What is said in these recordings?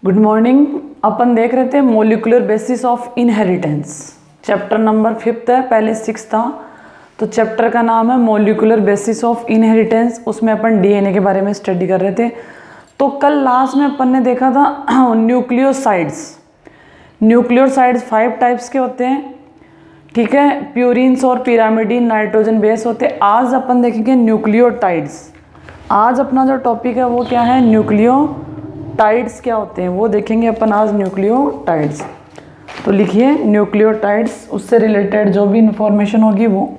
Good morning. अपन देख रहे थे molecular basis of inheritance. Chapter number 5 है, पहले 6 था। तो चैप्टर का नाम है मोलिकुलर बेसिस ऑफ इनहेरिटेंस। उसमें अपन डीएनए के बारे में स्टडी कर रहे थे। तो कल लास्ट में अपन ने देखा था न्यूक्लियोसाइड्स। न्यूक्लियोसाइड्स 5 टाइप्स के होते हैं, ठीक है। प्यूरिन्स और पिरामिडीन नाइट्रोजन बेस होते हैं। आज अपन देखेंगे न्यूक्लियोटाइड्स। आज अपना जो टॉपिक है वो क्या है, न्यूक्लियोटाइड्स क्या होते हैं वो देखेंगे अपन आज, न्यूक्लियोटाइड्स। तो लिखिए न्यूक्लियोटाइड्स, उससे रिलेटेड जो भी इंफॉर्मेशन होगी वो।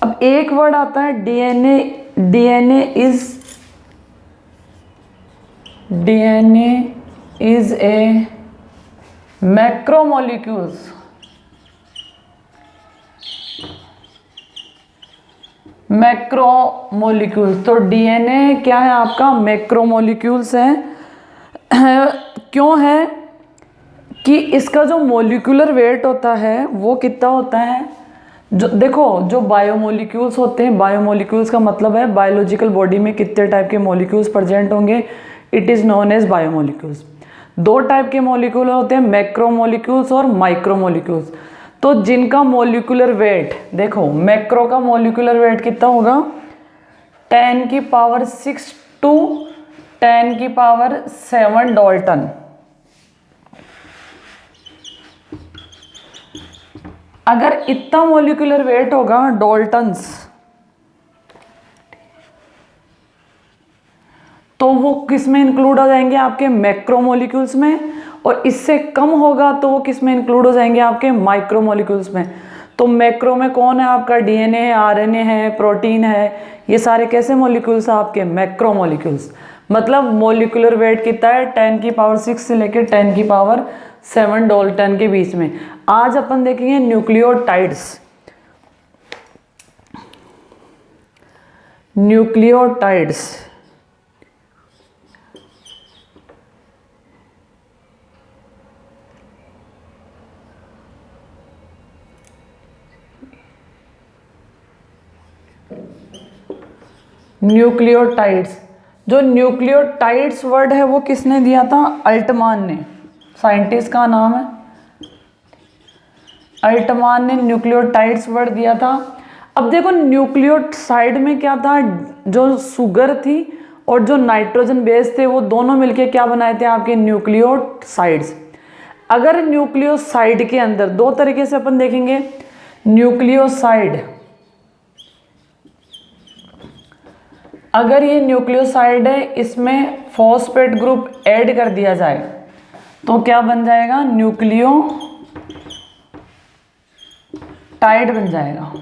अब एक वर्ड आता है DNA. DNA is a macromolecules. Macromolecules, तो डीएनए क्या है आपका, मैक्रोमोलिक्यूल्स है। क्यों है कि इसका जो मोलिकुलर वेट होता है वो कितना होता है। जो देखो, जो बायोमोलिक्यूल्स होते हैं, बायोमोलिक्यूल्स का मतलब है बायोलॉजिकल बॉडी में कितने टाइप के मोलिक्यूल्स प्रेजेंट होंगे, it is known as biomolecules. 2 type के मोलिक्यूल होते हैं, मैक्रोमोलिक्यूल्स और माइक्रोमोलिक्यूल्स। तो जिनका मोलिकुलर वेट, देखो मैक्रो का मोलिकुलर वेट कितना होगा, 10⁶ टू 10⁷ डाल्टन। अगर इतना मोलिकुलर वेट होगा डाल्टन्स, तो वो किस में इंक्लूड हो जाएंगे, आपके मैक्रोमोलिक्यूल्स में। और इससे कम होगा तो वो किस में इंक्लूड हो जाएंगे, आपके माइक्रोमोलिक्यूल्स में। तो मैक्रो में कौन है आपका, डीएनए है, आरएनए है, प्रोटीन है, ये सारे कैसे मॉलिक्यूल्स हैं आपके, मैक्रोमोलिक्यूल्स। मतलब मोलिकुलर वेट कितना है, 10⁶ से लेकर 10⁷ डाल्टन के बीच में। आज अपन देखेंगे न्यूक्लियोटाइड्स। न्यूक्लियोटाइड्स न्यूक्लियोटाइड्स, जो न्यूक्लियोटाइड्स वर्ड है वो किसने दिया था, अल्टमान ने। साइंटिस्ट का नाम है अल्टमान ने न्यूक्लियोटाइड्स वर्ड दिया था। अब देखो न्यूक्लियोसाइड में क्या था, जो शुगर थी और जो नाइट्रोजन बेस थे वो दोनों मिलके क्या बनाए थे आपके, न्यूक्लियोसाइड्स। अगर न्यूक्लियोसाइड के अंदर 2 तरीके से अपन देखेंगे, न्यूक्लियोसाइड, अगर ये न्यूक्लियोसाइड है, इसमें फॉस्फेट ग्रुप ऐड कर दिया जाए तो क्या बन जाएगा, न्यूक्लियोटाइड बन जाएगा।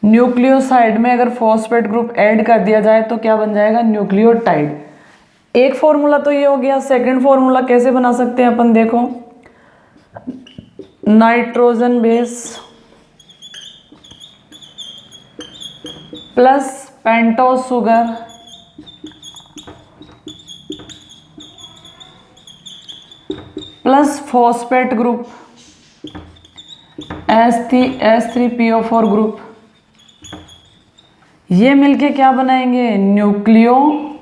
न्यूक्लियोसाइड में अगर फॉस्फेट ग्रुप ऐड कर दिया जाए तो क्या बन जाएगा, न्यूक्लियोटाइड। एक फॉर्मूला तो ये हो गया। सेकंड फॉर्मूला कैसे बना सकते हैं अपन, देखो nitrogen base plus pentose sugar plus phosphate group H3PO4 group, ये मिलके क्या बनाएंगे, न्यूक्लियोटाइड।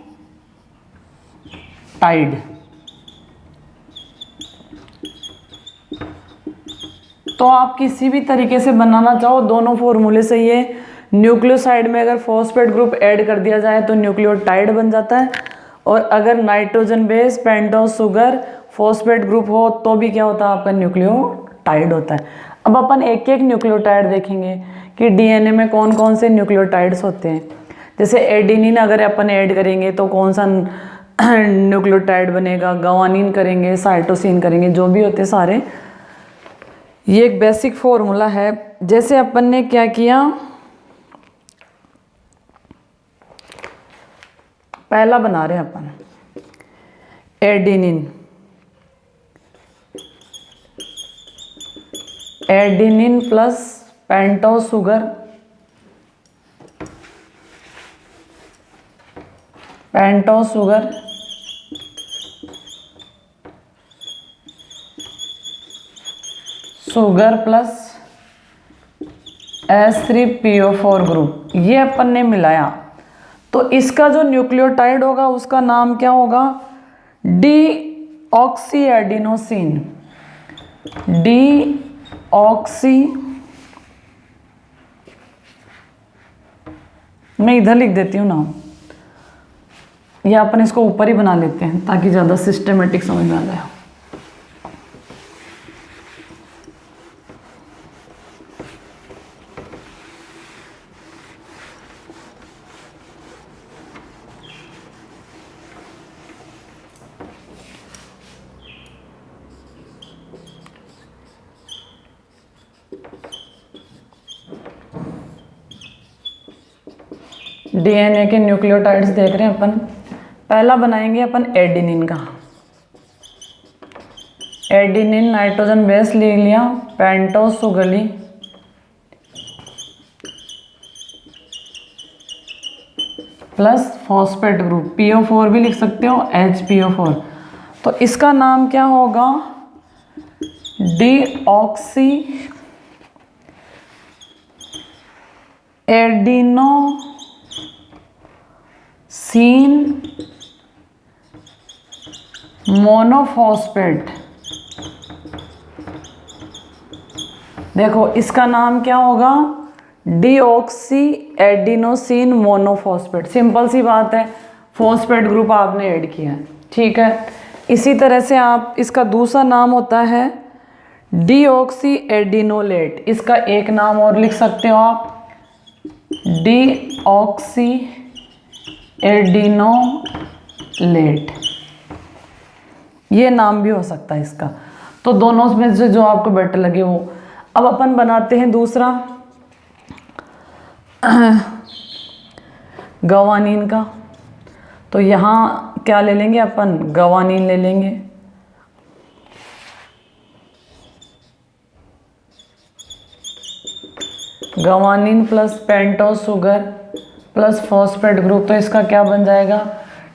तो आप किसी भी तरीके से बनाना चाहो, दोनों फॉर्मूले सही है। न्यूक्लियोसाइड में अगर फॉस्फेट ग्रुप ऐड कर दिया जाए तो न्यूक्लियोटाइड बन जाता है, और अगर nitrogen base pentose sugar phosphate group हो तो भी क्या होता है आपका, न्यूक्लियोटाइड होता है। अब अपन एक एक न्यूक्लियोटाइड देखेंगे कि डीएनए में कौन कौन से न्यूक्लियोटाइड्स होते हैं। जैसे एडेनिन अगर अपन ऐड करेंगे तो कौन सा न्यूक्लियोटाइड बनेगा, गवानीन करेंगे, साइटोसिन करेंगे, जो भी होते सारे। ये एक बेसिक फॉर्मूला है। जैसे अपन ने क्या किया, पहला बना रहे हैं अपन adenine plus pentose sugar, sugar plus H3PO4 group, ये अपन ने मिलाया तो इसका जो न्यूक्लियोटाइड होगा उसका नाम क्या होगा? Deoxy adenosine. डीऑक्सी, मैं इधर लिख देती हूँ नाम, या अपन इसको ऊपर ही बना लेते हैं ताकि ज़्यादा सिस्टमेटिक समझ में आ जाए। डीएनए के न्यूक्लियोटाइड्स देख रहे हैं अपन। पहला बनाएंगे अपन एडिनिन का। एडिनिन नाइट्रोजन बेस ले लिया, पेंटोस शुगर ली, प्लस फॉस्फेट ग्रुप, PO4 भी लिख सकते हो, HPO4। तो इसका नाम क्या होगा? Deoxy adenosine monophosphate. देखो इसका नाम क्या होगा? Deoxy adenosine monophosphate. सिंपल सी बात है, फॉस्फेट ग्रुप आपने ऐड किया है, ठीक है। इसी तरह से आप इसका दूसरा नाम होता है डीऑक्सी एडिनोलेट। इसका एक नाम और लिख सकते हो आप, डीऑक्सी एडिनोलेट, ये नाम भी हो सकता है इसका। तो दोनों में से जो आपको बेटर लगे वो। अब अपन बनाते हैं दूसरा गवानीन का। तो यहाँ क्या ले लेंगे अपन? गवानीन ले लेंगे। Guanine plus pentose sugar plus phosphate group, तो इसका क्या बन जाएगा?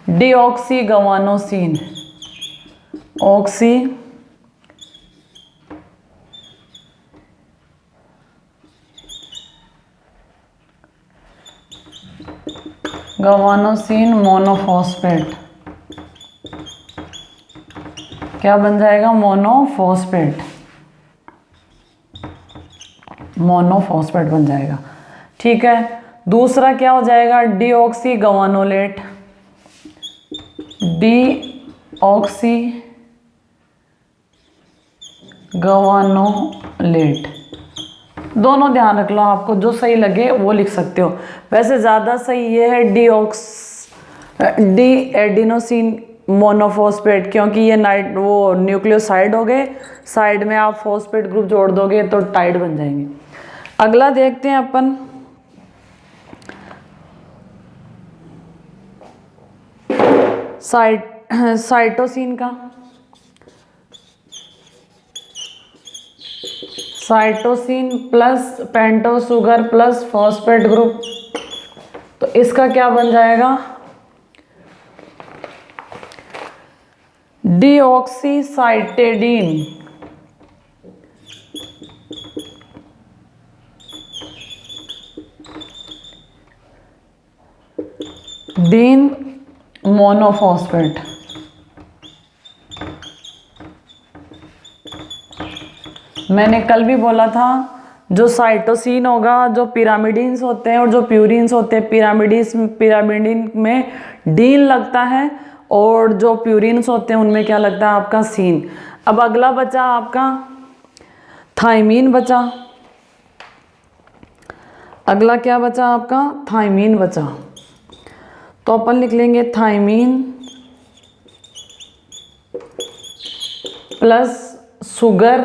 Deoxy guanosine. Oxy guanosine monophosphate, क्या बन जाएगा? मोनोफॉस्फेट। मोनोफॉस्फेट बन जाएगा, ठीक है। दूसरा क्या हो जाएगा? डीऑक्सी गवानोलेट। डीऑक्सी गवानोलेट, दोनों ध्यान रख लो, आपको जो सही लगे वो लिख सकते हो। वैसे ज़्यादा सही ये है डी एडिनोसिन मोनोफॉस्फेट, क्योंकि ये वो न्यूक्लियोसाइड हो गए, साइड में आप फॉस्फेट ग्रुप जोड़ दोगे तो टाइड बन जाएंगे। अगला देखते हैं अपन साइटोसिन का। Cytosine plus pentose sugar plus phosphate group, तो इसका क्या बन जाएगा? डीऑक्सीसाइटेडीन। डीन मोनोफॉस्फेट। मैंने कल भी बोला था, जो साइटोसिन होगा, जो पिरामिडिन्स होते हैं और जो प्यूरिन्स होते हैं, पिरामिडिन में डीन लगता है और जो प्यूरिन्स होते हैं उनमें क्या लगता है? आपका सीन। अब अगला बचा आपका थाइमीन बचा। अगला क्या बचा आपका? थाइमीन बचा। तो अपन लिख लेंगे थाइमीन प्लस शुगर,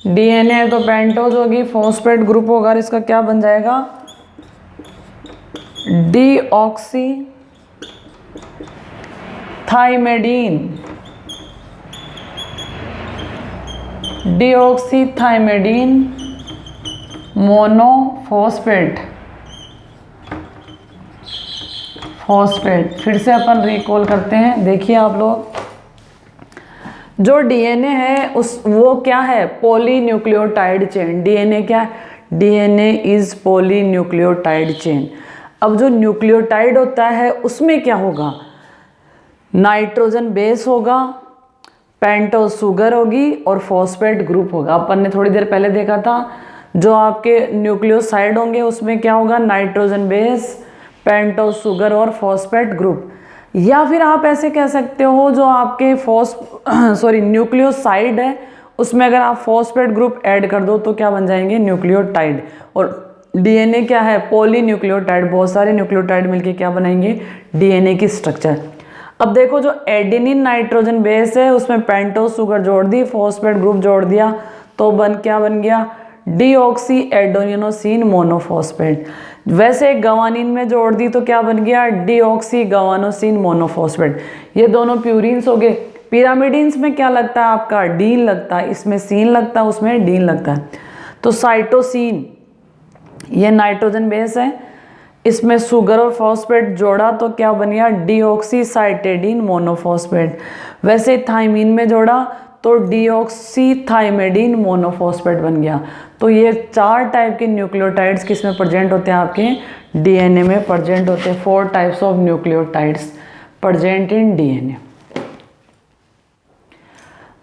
डीएनए तो पेंटोज होगी, फॉस्फेट ग्रुप होगा, इसका क्या बन जाएगा? डीऑक्सी थाइमेडीन। Deoxy थाइमेडीन monophosphate. फॉस्फेट फिर से अपन रिकॉल करते हैं। देखिए आप लोग, जो डीएनए है वो क्या है? Polynucleotide chain. डीएनए क्या है? DNA is polynucleotide chain. अब जो न्यूक्लियोटाइड होता है उसमें क्या होगा, नाइट्रोजन बेस होगा, पेंटोस शुगर होगी और फॉस्फेट ग्रुप होगा। अपन ने थोड़ी देर पहले देखा था जो आपके न्यूक्लियोसाइड होंगे उसमें क्या होगा, नाइट्रोजन बेस, पेंटोस शुगर और फॉस्फेट ग्रुप। या फिर आप ऐसे कह सकते हो जो आपके न्यूक्लियोसाइड है उसमें अगर आप फॉस्फेट ग्रुप ऐड कर दो तो क्या बन जाएंगे, न्यूक्लियोटाइड। और डीएनए क्या है, पॉलीन्यूक्लियोटाइड, बहुत सारे न्यूक्लियोटाइड मिलके क्या बनाएंगे, डीएनए की स्ट्रक्चर। अब देखो जो एडेनिन नाइट्रोजन बेस है उसमें पेंटोस शुगर जोड़ दी, फॉस्फेट ग्रुप जोड़ दिया तो क्या बन गया, डीऑक्सी एडेनोसिन मोनोफॉस्फेट। वैसे गवानीन में जोड़ दी तो क्या बन गया, डीऑक्सी गवानोसिन मोनोफॉस्फेट। ये दोनों प्यूरिन्स हो गए। पिरामिडिन्स में क्या लगता है आपका, डीन लगता है, इसमें सीन लगता है, उसमें डीन लगता है। तो साइटोसिन ये नाइट्रोजन बेस है, इसमें शुगर और फॉस्फेट जोड़ा तो क्या बन गया, डीऑक्सी साइटेडीन मोनोफॉस्फेट। वैसे थाइमीन में जोड़ा तो डीऑक्सी थाइमेडीन मोनोफॉस्फेट बन गया। तो ये 4 टाइप के न्यूक्लियोटाइड्स किसमें प्रेजेंट होते हैं, आपके डीएनए में प्रेजेंट होते हैं। 4 types of nucleotides present in DNA.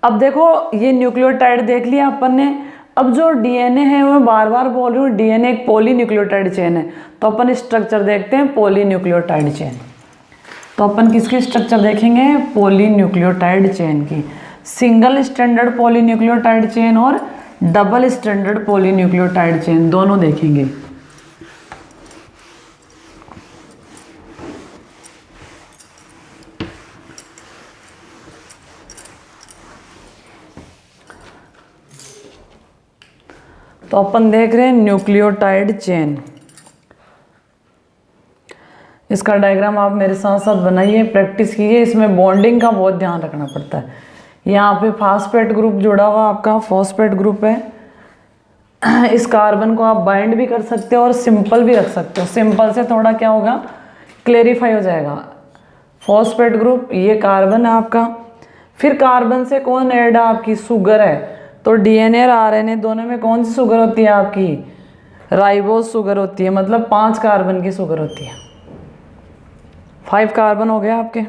अब देखो ये न्यूक्लियोटाइड देख लिया अपन ने। अब जो डीएनए है मैं बार बार बोल रही हूँ, डीएनए एक पॉलीन्यूक्लियोटाइड चेन है। तो अपन स्ट्रक्चर देखते हैं पॉलीन्यूक्लियोटाइड चेन। तो अपन किसकी स्ट्रक्चर देखेंगे, पॉलीन्यूक्लियोटाइड चेन की। सिंगल स्टैंडर्ड पॉलीन्यूक्लियोटाइड चेन और डबल स्टैंडर्ड पॉलीन्यूक्लियोटाइड चेन दोनों देखेंगे। तो अपन देख रहे हैं न्यूक्लियोटाइड चेन। इसका डायग्राम आप मेरे साथ साथ बनाइए, प्रैक्टिस कीजिए। इसमें बॉन्डिंग का बहुत ध्यान रखना पड़ता है। यहाँ पे फॉस्फेट ग्रुप जुड़ा हुआ आपका फॉस्फेट ग्रुप है। इस कार्बन को आप बाइंड भी कर सकते हो और सिंपल भी रख सकते हो। सिंपल से थोड़ा क्या होगा, क्लेरिफाई हो जाएगा। फॉस्फेट ग्रुप ये कार्बन है आपका, फिर कार्बन से कौन ऐड है आपकी, शुगर है। तो डीएनए और आरएनए दोनों में कौन सी शुगर होती है आपकी, राइबोस शुगर होती है, मतलब 5 कार्बन की शुगर होती है। 5 कार्बन हो गया आपके।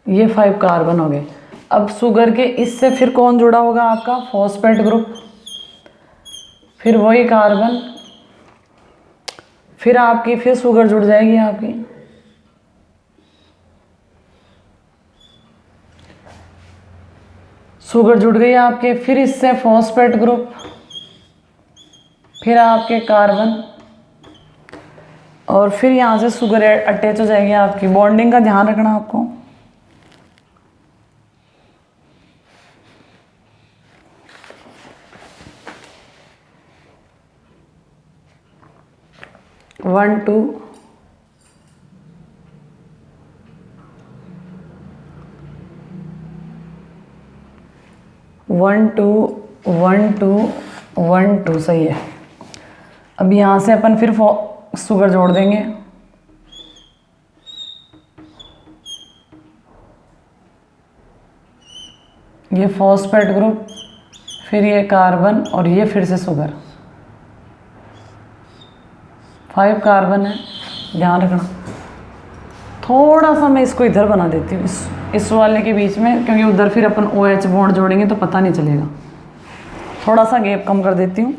ये 5 कार्बन हो गए। अब शुगर के इससे फिर कौन जुड़ा होगा आपका, फॉस्फेट ग्रुप, फिर वही कार्बन, फिर आपकी फिर शुगर जुड़ जाएगी आपकी। शुगर जुड़ गई आपके, फिर इससे फॉस्फेट ग्रुप, फिर आपके कार्बन, और फिर यहाँ से शुगर अटैच हो जाएगी आपकी। बॉन्डिंग का ध्यान रखना आपको। One two one two one two one two, सही है। अब यहाँ से अपन फिर शुगर जोड़ देंगे। ये फॉस्फेट ग्रुप, फिर ये कार्बन और ये फिर से शुगर। 5 कार्बन है, ध्यान रखना। थोड़ा सा मैं इसको इधर बना देती हूँ, इस वाले के बीच में, क्योंकि उधर फिर अपन OH बॉन्ड जोड़ेंगे तो पता नहीं चलेगा। थोड़ा सा गैप कम कर देती हूँ,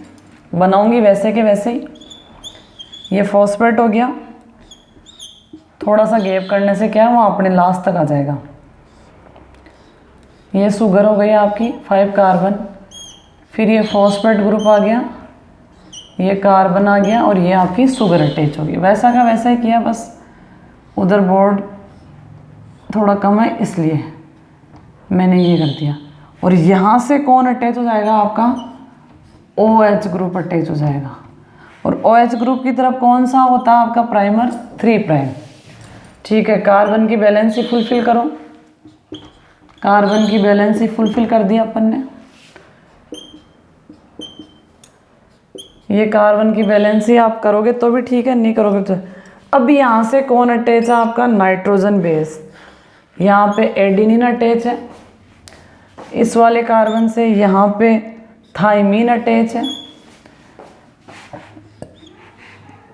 बनाऊंगी वैसे के वैसे ही। ये फॉस्फेट हो गया, थोड़ा सा गैप करने से क्या है वो अपने लास्ट तक आ जाएगा। ये शुगर हो गई आपकी 5 कार्बन, फिर ये फॉस्फेट ग्रुप आ गया, ये कार्बन आ गया और ये आपकी शुगर अटैच होगी। वैसा का वैसा ही किया, बस उधर बोर्ड थोड़ा कम है इसलिए मैंने ये कर दिया। और यहाँ से कौन अटैच हो जाएगा आपका, OH ग्रुप अटैच हो जाएगा। और OH ग्रुप की तरफ कौन सा होता है आपका प्राइमर, 3 प्राइम। ठीक है, कार्बन की बैलेंस ही फुलफिल करो। कार्बन की बैलेंस ही फुलफिल कर दिया अपन ने। ये कार्बन की बैलेंस ही आप करोगे तो भी ठीक है, नहीं करोगे तो। अब यहाँ से कौन अटैच है आपका, नाइट्रोजन बेस। यहाँ पे एडिनिन अटैच है, इस वाले कार्बन से यहाँ पे थाइमीन अटैच है,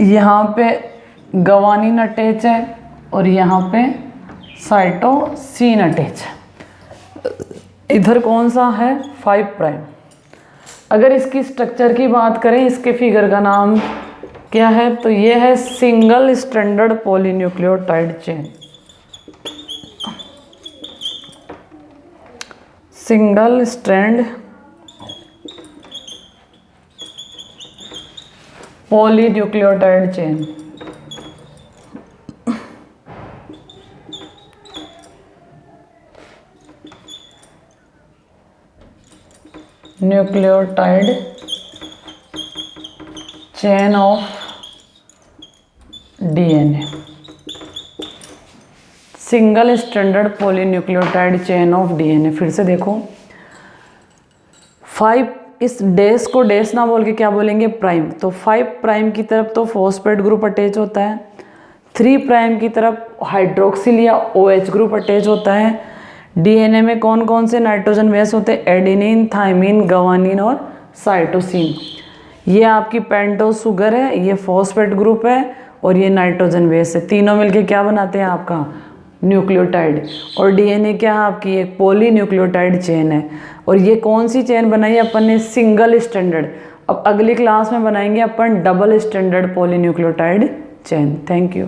यहाँ पे गवानीन अटैच है और यहाँ पे साइटोसिन अटैच है। इधर कौन सा है 5 प्राइम। अगर इसकी स्ट्रक्चर की बात करें, इसके फिगर का नाम क्या है, तो ये है single stranded polynucleotide chain. Single strand polynucleotide chain. Nucleotide chain of DNA, single stranded polynucleotide chain of DNA. फिर से देखो, 5, इस डैश को डैश ना बोल के क्या बोलेंगे, प्राइम। तो 5 प्राइम की तरफ तो फॉस्फेट ग्रुप अटैच होता है, 3 प्राइम की तरफ हाइड्रोक्सिल या OH ग्रुप अटैच होता है। डीएनए में कौन कौन से नाइट्रोजन बेस होते हैं, एडेनिन, थाइमिन, गवानीन और साइटोसिन। ये आपकी पेंटोज शुगर है, ये फॉस्फेट ग्रुप है और ये नाइट्रोजन बेस है। तीनों मिलके क्या बनाते हैं आपका न्यूक्लियोटाइड। और डीएनए क्या है आपकी एक पॉलीन्यूक्लियोटाइड चेन है। और ये कौन सी चेन बनाई अपन ने, सिंगल स्ट्रैंडेड। अब अगली क्लास में बनाएंगे अपन double stranded polynucleotide chain. Thank you.